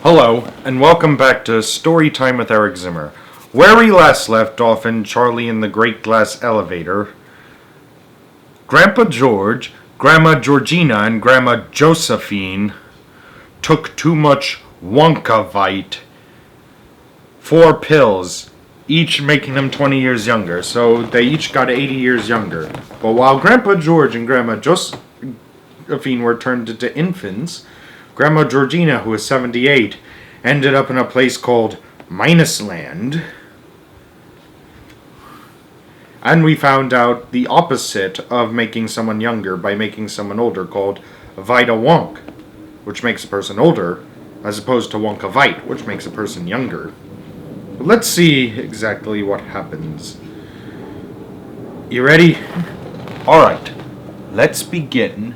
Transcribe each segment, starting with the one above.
Hello, and welcome back to Story Time with Eric Zimmer. Where we last left off in Charlie in the Great Glass Elevator, Grandpa George, Grandma Georgina, and Grandma Josephine took too much Wonkavite, 4 pills, each making them 20 years younger, so they each got 80 years younger. But while Grandpa George and Grandma Josephine were turned into infants, Grandma Georgina, who was 78, ended up in a place called Minusland. And we found out the opposite of making someone younger by making someone older, called Vita Wonk, which makes a person older, as opposed to Wonkavite, which makes a person younger. But let's see exactly what happens. You ready? Alright, let's begin.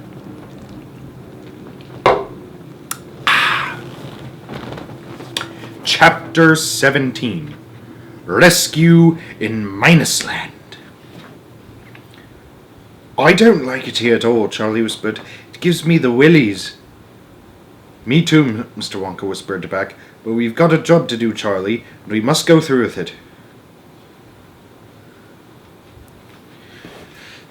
Chapter 17. Rescue in Minusland. I don't like it here at all, Charlie whispered. It gives me the willies. Me too, Mr. Wonka whispered back. But we've got a job to do, Charlie, and we must go through with it.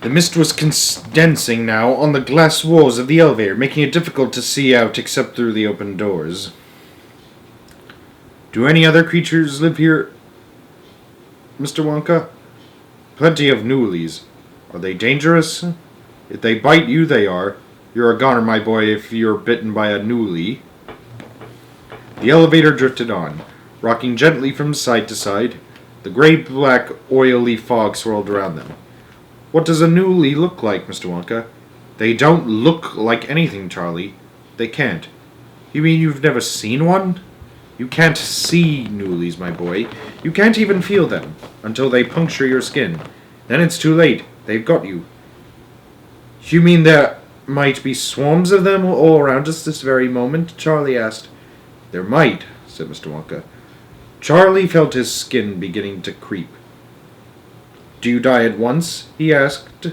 The mist was condensing now on the glass walls of the elevator, making it difficult to see out except through the open doors. Do any other creatures live here, Mr. Wonka? Plenty of Noolies. Are they dangerous? If they bite you, they are. You're a goner, my boy, if you're bitten by a Noolie. The elevator drifted on, rocking gently from side to side. The gray-black, oily fog swirled around them. What does a Noolie look like, Mr. Wonka? They don't look like anything, Charlie. They can't. You mean you've never seen one? You can't see Noolies, my boy. You can't even feel them until they puncture your skin. Then it's too late. They've got you. You mean there might be swarms of them all around us this very moment? Charlie asked. There might, said Mr. Wonka. Charlie felt his skin beginning to creep. Do you die at once? He asked.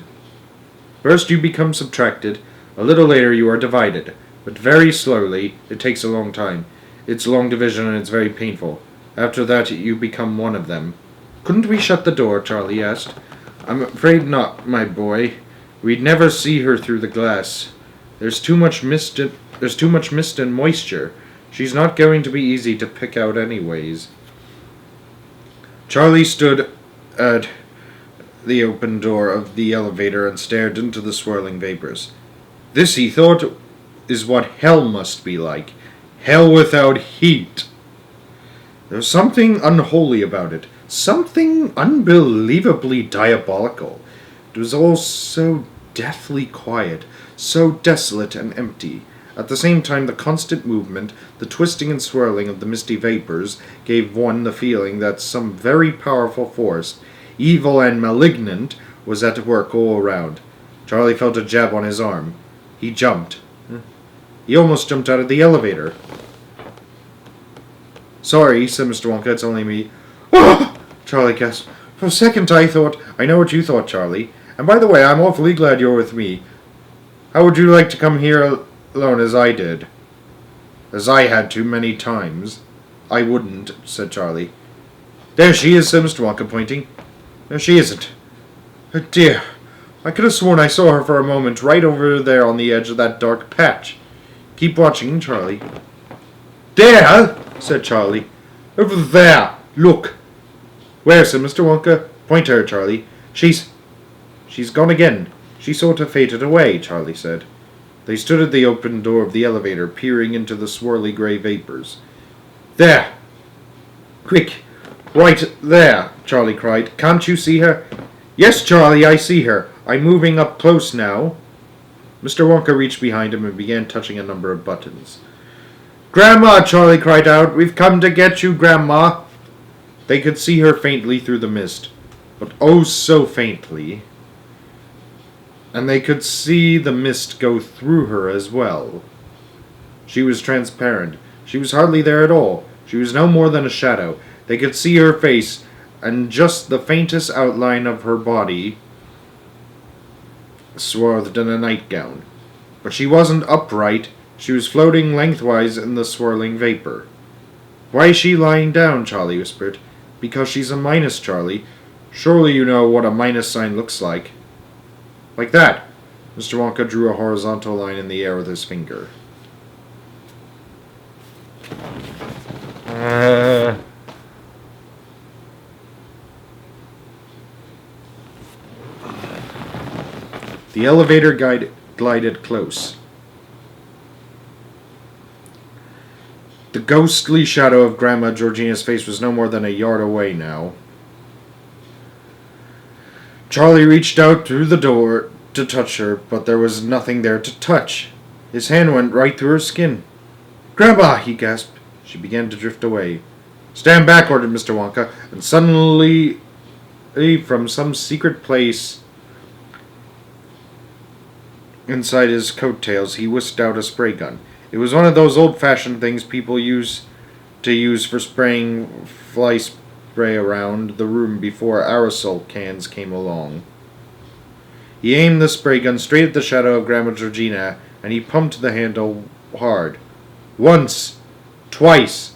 First you become subtracted. A little later you are divided. But very slowly. It takes a long time. It's long division and it's very painful. After that, you become one of them. Couldn't we shut the door? Charlie asked. I'm afraid not, my boy. We'd never see her through the glass. There's too much mist and moisture. She's not going to be easy to pick out anyways. Charlie stood at the open door of the elevator and stared into the swirling vapors. This, he thought, is what hell must be like. Hell without heat. There was something unholy about it. Something unbelievably diabolical. It was all so deathly quiet, so desolate and empty. At the same time, the constant movement, the twisting and swirling of the misty vapors, gave one the feeling that some very powerful force, evil and malignant, was at work all around. Charlie felt a jab on his arm. He jumped. He almost jumped out of the elevator. Sorry, said Mr. Wonka, it's only me. Oh! Charlie gasped. For a second I thought, I know what you thought, Charlie. And by the way, I'm awfully glad you're with me. How would you like to come here alone as I did? As I had to many times. I wouldn't, said Charlie. There she is, said Mr. Wonka, pointing. No, she isn't. Oh dear. I could have sworn I saw her for a moment right over there on the edge of that dark patch. Keep watching, Charlie. There, said Charlie. Over there. Look. Where, said Mr. Wonka. Point to her, Charlie. She's gone again. She sort of faded away, Charlie said. They stood at the open door of the elevator, peering into the swirly gray vapors. There. Quick. Right there, Charlie cried. Can't you see her? Yes, Charlie, I see her. I'm moving up close now. Mr. Wonka reached behind him and began touching a number of buttons. Grandma, Charlie cried out. We've come to get you, Grandma. They could see her faintly through the mist, but oh so faintly. And they could see the mist go through her as well. She was transparent. She was hardly there at all. She was no more than a shadow. They could see her face and just the faintest outline of her body swathed in a nightgown. But she wasn't upright. She was floating lengthwise in the swirling vapor. Why is she lying down? Charlie whispered. Because she's a minus, Charlie. Surely you know what a minus sign looks like. Like that. Mr. Wonka drew a horizontal line in the air with his finger. The elevator glided close. The ghostly shadow of Grandma Georgina's face was no more than a yard away now. Charlie reached out through the door to touch her, but there was nothing there to touch. His hand went right through her skin. "Grandma!" he gasped. She began to drift away. "Stand back," ordered Mr. Wonka, and suddenly, from some secret place inside his coattails, he whisked out a spray gun. It was one of those old-fashioned things people used for spraying fly spray around the room before aerosol cans came along. He aimed the spray gun straight at the shadow of Grandma Georgina, and he pumped the handle hard. Once, twice,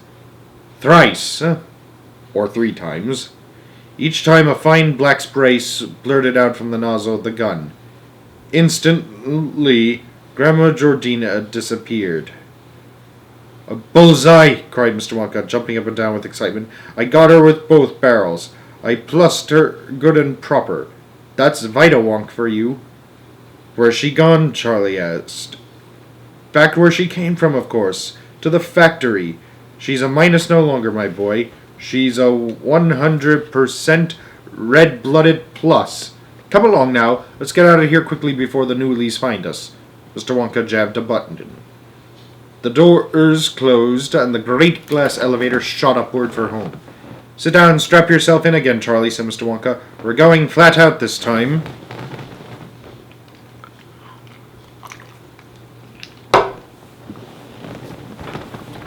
thrice, or 3 times. Each time a fine black spray blurted out from the nozzle of the gun. Instantly, Grandma Georgina disappeared. "A bullseye!" cried Mr. Wonka, jumping up and down with excitement. "I got her with both barrels. I plussed her good and proper. That's Vita-Wonk for you." "Where's she gone?" Charlie asked. "Back where she came from, of course. To the factory. She's a minus no longer, my boy. She's a 100% red-blooded plus. Come along now. Let's get out of here quickly before the Newlies find us." Mr. Wonka jabbed a button. The doors closed, and the great glass elevator shot upward for home. "Sit down and strap yourself in again, Charlie," said Mr. Wonka. "We're going flat out this time."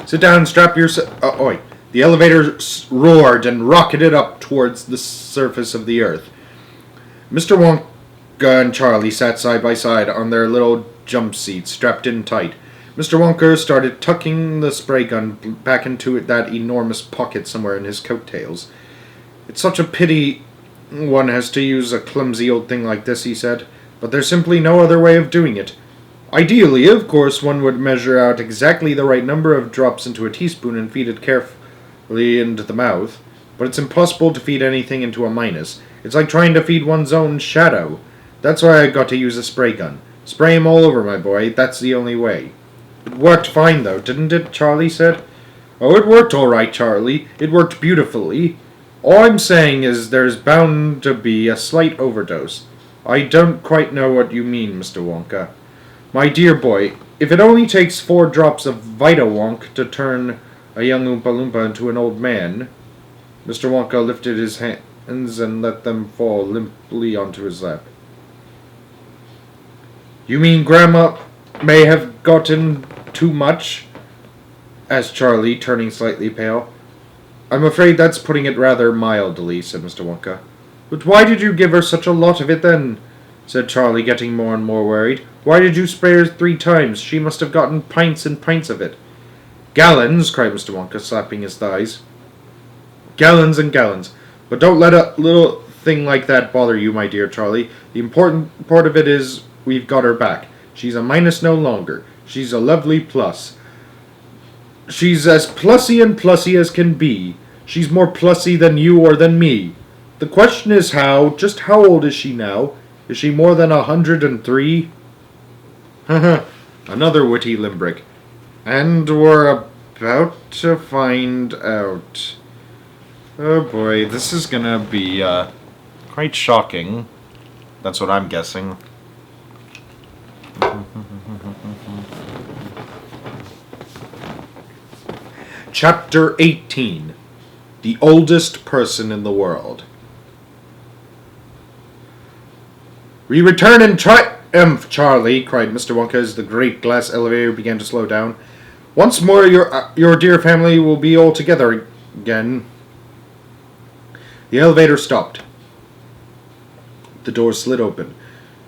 "Sit down and strap yourself..." The elevator roared and rocketed up towards the surface of the earth. Mr. Wonka and Charlie sat side by side on their little jump seats, strapped in tight. Mr. Wonka started tucking the spray gun back into that enormous pocket somewhere in his coattails. "It's such a pity one has to use a clumsy old thing like this," he said, "but there's simply no other way of doing it. Ideally, of course, one would measure out exactly the right number of drops into a teaspoon and feed it carefully into the mouth, but it's impossible to feed anything into a minus. It's like trying to feed one's own shadow. That's why I got to use a spray gun. Spray him all over, my boy. That's the only way." "It worked fine, though, didn't it?" Charlie said. "Oh, it worked all right, Charlie. It worked beautifully. All I'm saying is there's bound to be a slight overdose. I don't quite know what you mean, Mr. Wonka. My dear boy, if it only takes 4 drops of Vita-Wonk to turn a young Oompa Loompa into an old man..." Mr. Wonka lifted his hands and let them fall limply onto his lap. "You mean Grandma may have gotten too much?" asked Charlie, turning slightly pale. "I'm afraid that's putting it rather mildly," said Mr. Wonka. "But why did you give her such a lot of it then?" said Charlie, getting more and more worried. "Why did you spray her 3 times? She must have gotten pints and pints of it." "Gallons!" cried Mr. Wonka, slapping his thighs. "Gallons and gallons. But don't let a little thing like that bother you, my dear Charlie. The important part of it is we've got her back. She's a minus no longer. She's a lovely plus. She's as plussy and plussy as can be. She's more plussy than you or than me. The question is just how old is she now? Is she more than 103? Another witty limerick. And we're about to find out. Oh boy, this is gonna be quite shocking. That's what I'm guessing. Chapter 18. The Oldest Person in the World. "We return in triumph, Charlie," cried Mr. Wonka as the great glass elevator began to slow down. "Once more your dear family will be all together again." The elevator stopped. The door slid open,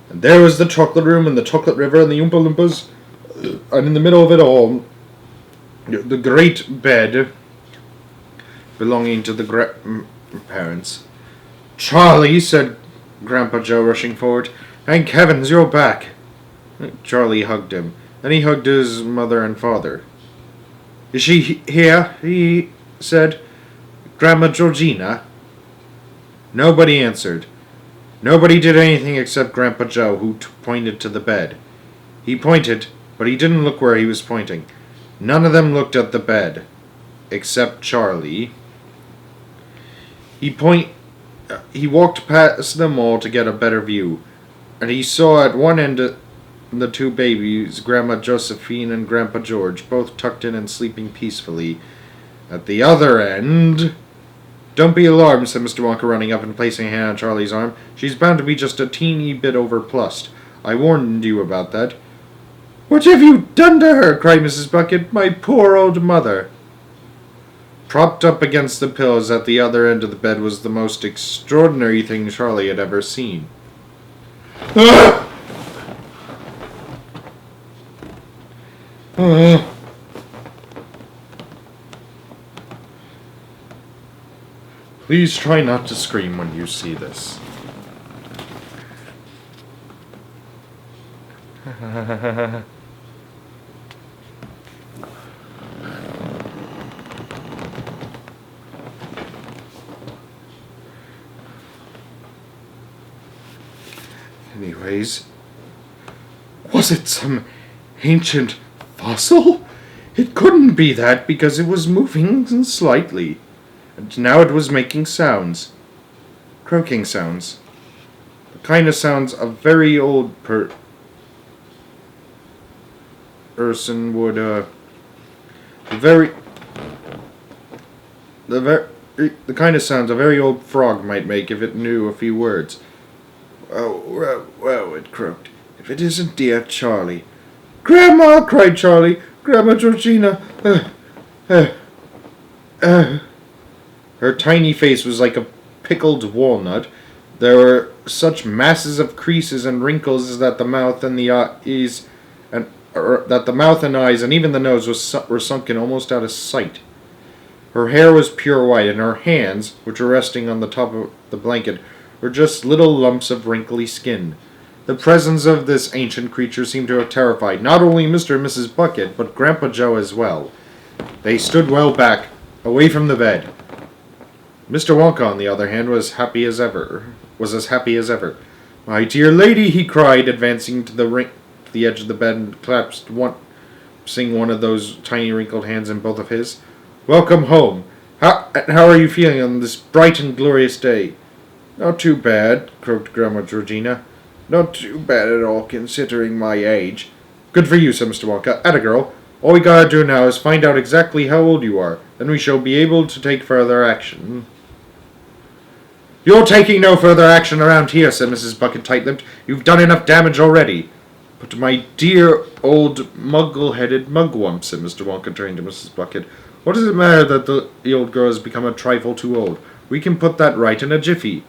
and there was the chocolate room and the chocolate river and the Oompa Loompas, and in the middle of it all, the great bed belonging to the grandparents. "Charlie," said Grandpa Joe, rushing forward. "Thank heavens you're back." Charlie hugged him. Then he hugged his mother and father. "Is she here?" he said. "Grandma Georgina?" Nobody answered. Nobody did anything except Grandpa Joe, who pointed to the bed. He pointed, but he didn't look where he was pointing. None of them looked at the bed, except Charlie. He walked past them all to get a better view, and he saw at one end the two babies, Grandma Josephine and Grandpa George, both tucked in and sleeping peacefully. At the other end... "Don't be alarmed," said Mr. Wonka, running up and placing a hand on Charlie's arm. "She's bound to be just a teeny bit overplussed. I warned you about that." "What have you done to her?" cried Mrs. Bucket. "My poor old mother." Propped up against the pillows at the other end of the bed was the most extraordinary thing Charlie had ever seen. "Ah! Ah!" Please try not to scream when you see this. Anyways, was it some ancient fossil? It couldn't be that because it was moving slightly. And now it was making sounds. Croaking sounds. The kind of sounds a very old person would, the kind of sounds a very old frog might make if it knew a few words. Well, it croaked. "If it isn't dear Charlie." "Grandma!" cried Charlie. "Grandma Georgina!" Her tiny face was like a pickled walnut. There were such masses of creases and wrinkles that the mouth and eyes and even the nose were sunken almost out of sight. Her hair was pure white, and her hands, which were resting on the top of the blanket, were just little lumps of wrinkly skin. The presence of this ancient creature seemed to have terrified not only Mr. and Mrs. Bucket, but Grandpa Joe as well. They stood well back, away from the bed. Mr. Wonka, on the other hand, was as happy as ever. "My dear lady," he cried, advancing to the edge of the bed and clasping one of those tiny wrinkled hands in both of his. "Welcome home. How are you feeling on this bright and glorious day?" "Not too bad," croaked Grandma Georgina. "Not too bad at all, considering my age." "Good for you," said Mr. Wonka. "Atta girl. All we gotta do now is find out exactly how old you are. Then we shall be able to take further action." "You're taking no further action around here," said Mrs. Bucket tight-lipped. "You've done enough damage already." "But my dear old muggle-headed mugwump," said Mr. Wonka, turning to Mrs. Bucket. "What does it matter that the old girl has become a trifle too old? We can put that right in a jiffy."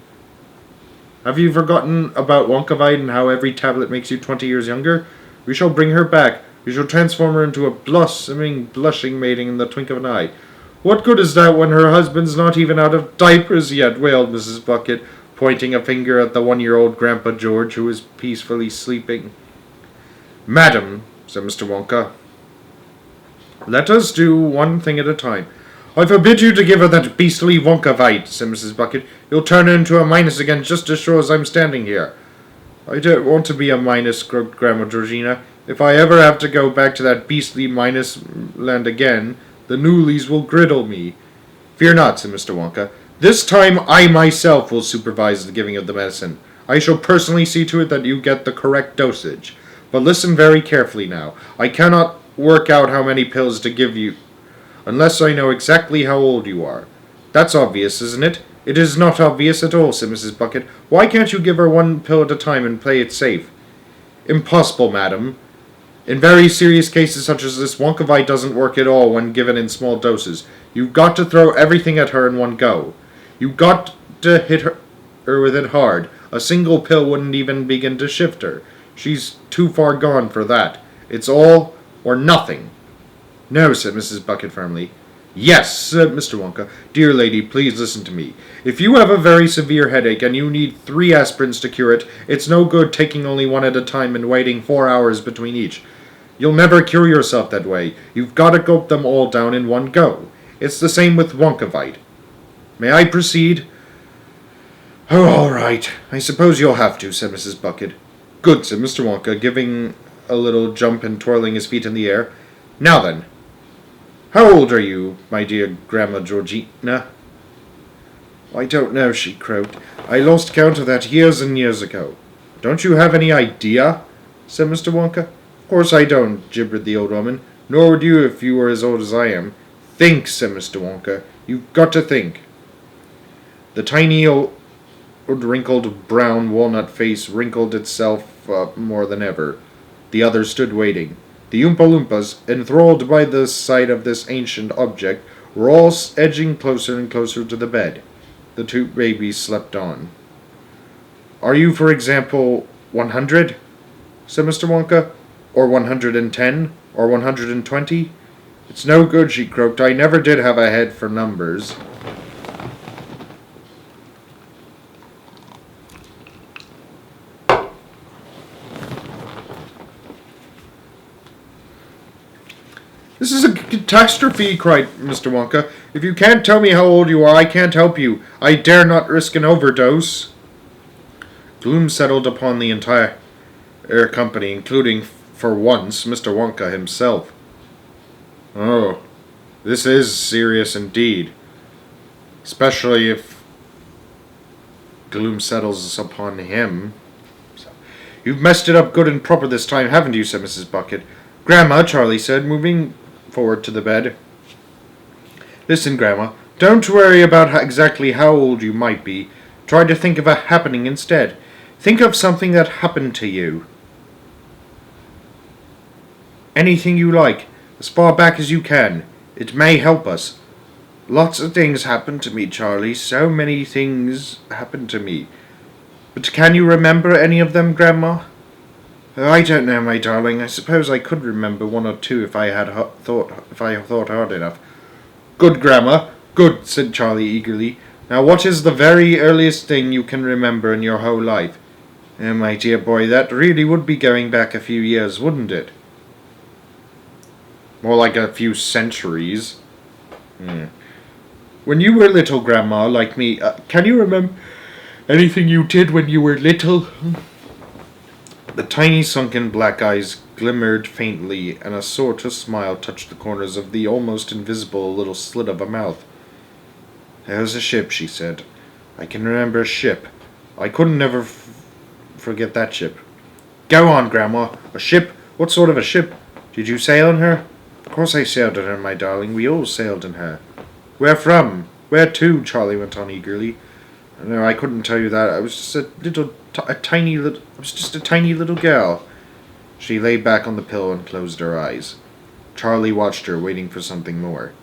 "Have you forgotten about Wonkavite and how every tablet makes you 20 years younger? We shall bring her back. We shall transform her into a blossoming, blushing maiden in the twink of an eye." "What good is that when her husband's not even out of diapers yet?" wailed Mrs. Bucket, pointing a finger at the 1-year-old Grandpa George, who was peacefully sleeping. "Madam," said Mr. Wonka, "let us do one thing at a time." "I forbid you to give her that beastly Wonkavite," said Mrs. Bucket. "You'll turn her into a minus again just as sure as I'm standing here." "I don't want to be a minus," croaked Grandma Georgina. "If I ever have to go back to that beastly minus land again, the Newlies will griddle me." "Fear not," said Mr. Wonka. "This time I myself will supervise the giving of the medicine. I shall personally see to it that you get the correct dosage. But listen very carefully now. I cannot work out how many pills to give you unless I know exactly how old you are. That's obvious, isn't it?" "It is not obvious at all," said Mrs. Bucket. "Why can't you give her one pill at a time and play it safe?" "Impossible, madam. In very serious cases such as this, Wonkavite doesn't work at all when given in small doses. You've got to throw everything at her in one go. You've got to hit her with it hard. A single pill wouldn't even begin to shift her. She's too far gone for that. It's all or nothing." "No," said Mrs. Bucket firmly. Yes, said Mr. Wonka. Dear lady, please listen to me. If you have a very severe headache and you need 3 aspirins to cure it, it's no good taking only one at a time and waiting 4 hours between each. You'll never cure yourself that way. You've got to gulp them all down in one go. It's the same with Wonkavite. May I proceed? Oh, all right. I suppose you'll have to, said Mrs. Bucket. Good, said Mr. Wonka, giving a little jump and twirling his feet in the air. Now then, how old are you, my dear Grandma Georgina? I don't know, she croaked. I lost count of that years and years ago. Don't you have any idea? Said Mr. Wonka. Of course I don't, gibbered the old woman. Nor would you if you were as old as I am. Think, said Mr. Wonka. You've got to think. The tiny old wrinkled brown walnut face wrinkled itself up more than ever. The others stood waiting. The Oompa Loompas, enthralled by the sight of this ancient object, were all edging closer and closer to the bed. The 2 babies slept on. Are you, for example, 100? Said Mr. Wonka. Or 110? Or 120? It's no good, she croaked. I never did have a head for numbers. This is a catastrophe, cried Mr. Wonka. If you can't tell me how old you are, I can't help you. I dare not risk an overdose. Gloom settled upon the entire company, including, for once, Mr. Wonka himself. Oh, this is serious indeed. Especially if gloom settles upon him. You've messed it up good and proper this time, haven't you, said Mrs. Bucket. Grandma, Charlie said, moving forward to the bed. Listen, Grandma, don't worry about exactly how old you might be. Try to think of a happening instead. Think of something that happened to you. Anything you like, as far back as you can. It may help us. Lots of things happened to me, Charlie. So many things happened to me. But can you remember any of them, Grandma? I don't know, my darling. I suppose I could remember 1 or 2 if I thought hard enough. Good, Grandma. Good, said Charlie eagerly. Now what is the very earliest thing you can remember in your whole life? My dear boy, that really would be going back a few years, wouldn't it? More like a few centuries. When you were little, Grandma, like me, can you remember anything you did when you were little? The tiny sunken black eyes glimmered faintly, and a sort of smile touched the corners of the almost invisible little slit of a mouth. There was a ship, she said. I can remember a ship. I couldn't never forget that ship. Go on, Grandma. A ship? What sort of a ship? Did you sail in her? Of course I sailed in her, my darling. We all sailed in her. Where from? Where to? Charlie went on eagerly. No, I couldn't tell you that. I was just a tiny little girl. She lay back on the pillow and closed her eyes. Charlie watched her, waiting for something more.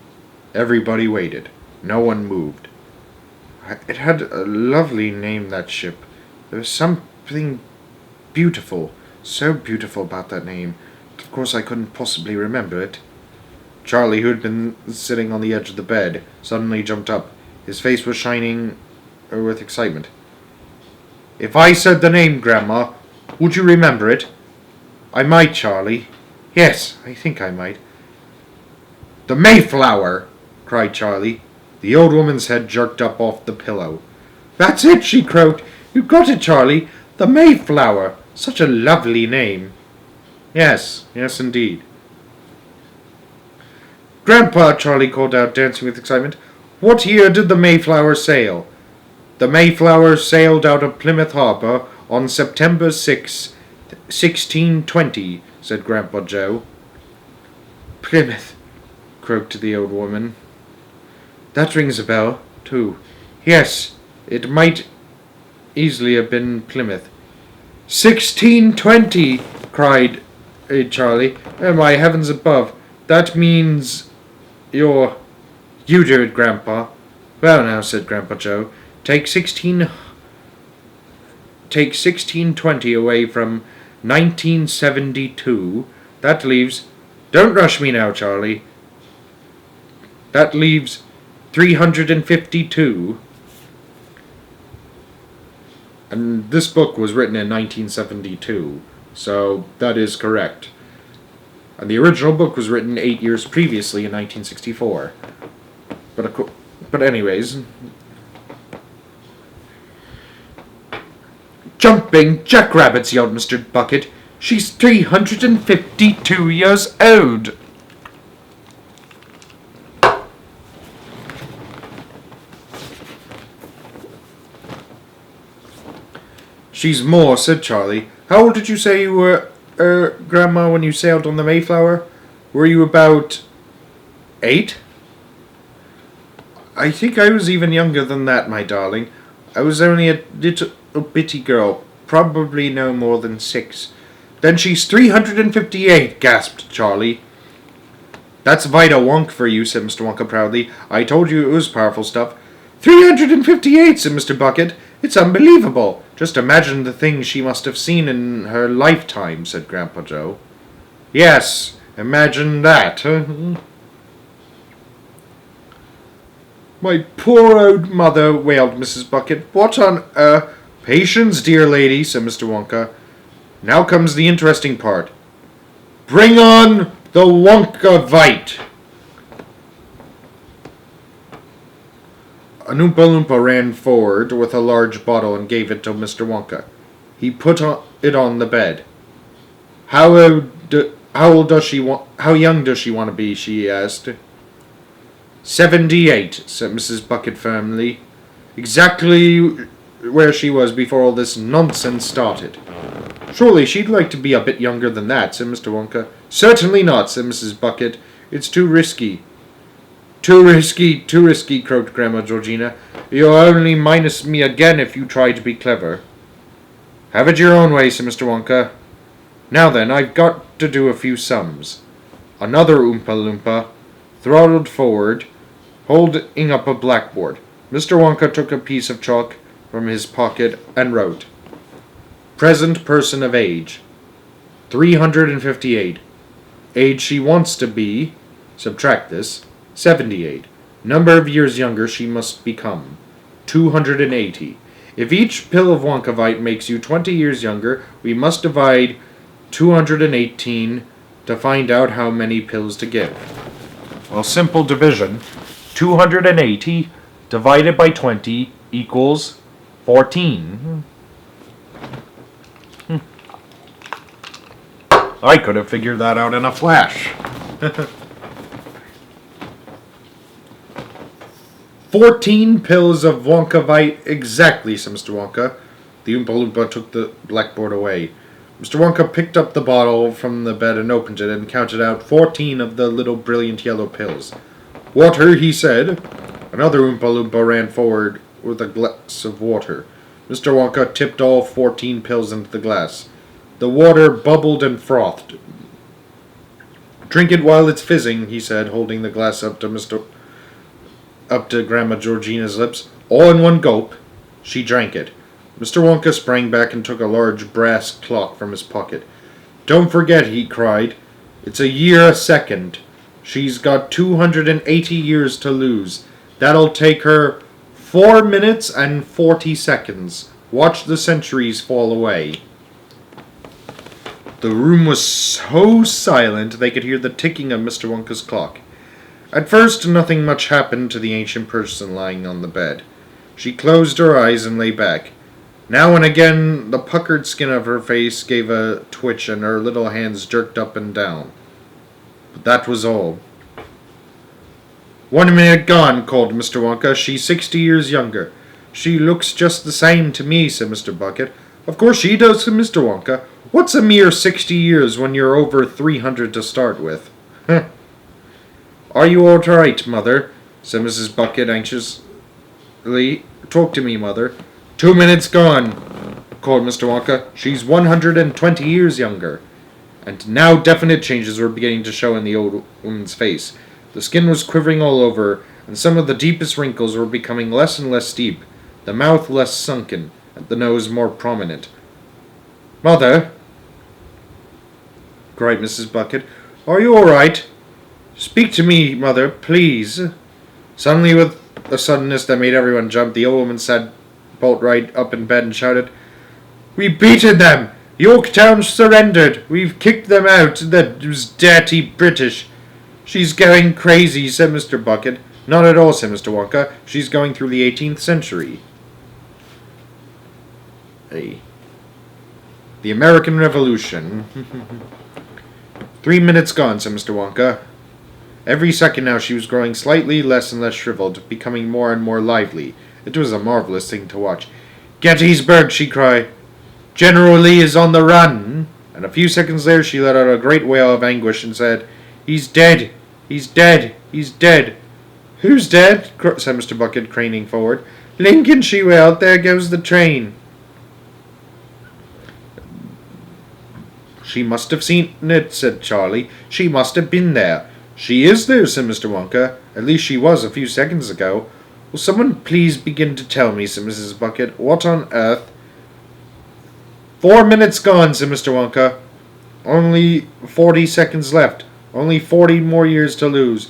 Everybody waited. No one moved. It had a lovely name, that ship. There was something beautiful, so beautiful about that name. But of course I couldn't possibly remember it. Charlie, who had been sitting on the edge of the bed, suddenly jumped up. His face was shining with excitement. If I said the name, Grandma, would you remember it? I might, Charlie. Yes, I think I might. The Mayflower! Cried Charlie. The old woman's head jerked up off the pillow. That's it, she croaked. You got it, Charlie. The Mayflower. Such a lovely name. Yes, indeed. Grandpa, Charlie called out, dancing with excitement, what year did the Mayflower sail? The Mayflower sailed out of Plymouth Harbor on September 6, 1620, said Grandpa Joe. Plymouth, croaked the old woman. That rings a bell, too. Yes, it might easily have been Plymouth. 1620, cried Charlie. Oh, my heavens above. That means you do it, Grandpa. Well now, said Grandpa Joe, take 1620 away from 1972. That leaves... Don't rush me now, Charlie. That leaves 352. And this book was written in 1972, so that is correct. And the original book was written 8 years previously in 1964. But anyways... Jumping jackrabbits, yelled Mr. Bucket. She's 352 years old. She's more, said Charlie. How old did you say you were, Grandma, when you sailed on the Mayflower? Were you about 8? I think I was even younger than that, my darling. I was only a little bitty girl, probably no more than 6. Then she's 358, gasped Charlie. That's Vita Wonk for you, said Mr. Wonka proudly. I told you it was powerful stuff. 358, said Mr. Bucket. It's unbelievable. Just imagine the things she must have seen in her lifetime, said Grandpa Joe. Yes, imagine that. My poor old mother, wailed Mrs. Bucket. What on earth? Patience, dear lady, said Mr. Wonka. Now comes the interesting part. Bring on the Wonkavite! An Oompa Loompa ran forward with a large bottle and gave it to Mr. Wonka. He put it on the bed. How young does she want to be? She asked. 78, said Mrs. Bucket firmly. Exactly where she was before all this nonsense started. Surely she'd like to be a bit younger than that, said Mr. Wonka. Certainly not, said Mrs. Bucket. It's too risky. Too risky, croaked Grandma Georgina. You'll only minus me again if you try to be clever. Have it your own way, said Mr. Wonka. Now then, I've got to do a few sums. Another Oompa Loompa throttled forward, holding up a blackboard. Mr. Wonka took a piece of chalk from his pocket and wrote, Present person of age, 358. Age she wants to be, subtract this, 78. Number of years younger she must become, 280. If each pill of Wonkavite makes you 20 years younger, we must divide 218 to find out how many pills to give. Well, simple division. 280 divided by 20 equals 14. I could have figured that out in a flash. 14 pills of Wonkavite exactly, said Mr. Wonka. The Oompa Loompa took the blackboard away. Mr. Wonka picked up the bottle from the bed and opened it and counted out 14 of the little brilliant yellow pills. Water, he said. Another Oompa Loompa ran forward with a glass of water. Mr. Wonka tipped all 14 pills into the glass. The water bubbled and frothed. Drink it while it's fizzing, he said, holding the glass up to Grandma Georgina's lips. All in one gulp. She drank it. Mr. Wonka sprang back and took a large brass clock from his pocket. Don't forget, he cried. It's a year a second. She's got 280 years to lose. That'll take her 4 minutes and 40 seconds. Watch the centuries fall away. The room was so silent they could hear the ticking of Mr. Wonka's clock. At first, nothing much happened to the ancient person lying on the bed. She closed her eyes and lay back. Now and again, the puckered skin of her face gave a twitch and her little hands jerked up and down. But that was all. 1 minute gone, called Mr. Wonka. She's 60 years younger. She looks just the same to me, said Mr. Bucket. Of course she does, said Mr. Wonka. What's a mere 60 years when you're over 300 to start with? Are you all right, Mother? Said Mrs. Bucket anxiously. Talk to me, Mother. 2 minutes gone, called Mr. Wonka. She's 120 years younger. And now definite changes were beginning to show in the old woman's face. The skin was quivering all over, and some of the deepest wrinkles were becoming less and less deep, the mouth less sunken, and the nose more prominent. Mother, cried Mrs. Bucket, are you all right? Speak to me, Mother, please. Suddenly, with a suddenness that made everyone jump, the old woman sat bolt right up in bed and shouted, "We've beaten them! Yorktown surrendered! We've kicked them out! Those dirty British!" "She's going crazy," said Mr. Bucket. "Not at all," said Mr. Wonka. "She's going through the 18th century." Hey. The American Revolution. 3 minutes gone, said Mr. Wonka. Every second now she was growing slightly less and less shriveled, becoming more and more lively. It was a marvelous thing to watch. "Gettysburg!" she cried. "General Lee is on the run!" And a few seconds later she let out a great wail of anguish and said, "He's dead! He's dead! He's dead!" "Who's dead?" said Mr. Bucket, craning forward. "Lincoln!" she wailed. "There goes the train!" "She must have seen it," said Charlie. "She must have been there." "She is there," said Mr. Wonka. "At least she was a few seconds ago." "Will someone please begin to tell me," said Mrs. Bucket. "What on earth—" 4 minutes gone, said Mr. Wonka. "Only 40 seconds left. Only 40 more years to lose."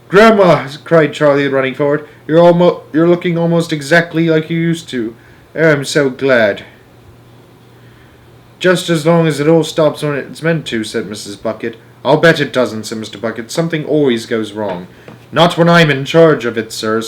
"Grandma!" cried Charlie, running forward. You're looking almost exactly like you used to. Oh, I'm so glad." "Just as long as it all stops when it's meant to," said Mrs. Bucket. "I'll bet it doesn't," said Mr. Bucket. "Something always goes wrong." "Not when I'm in charge of it, sir," said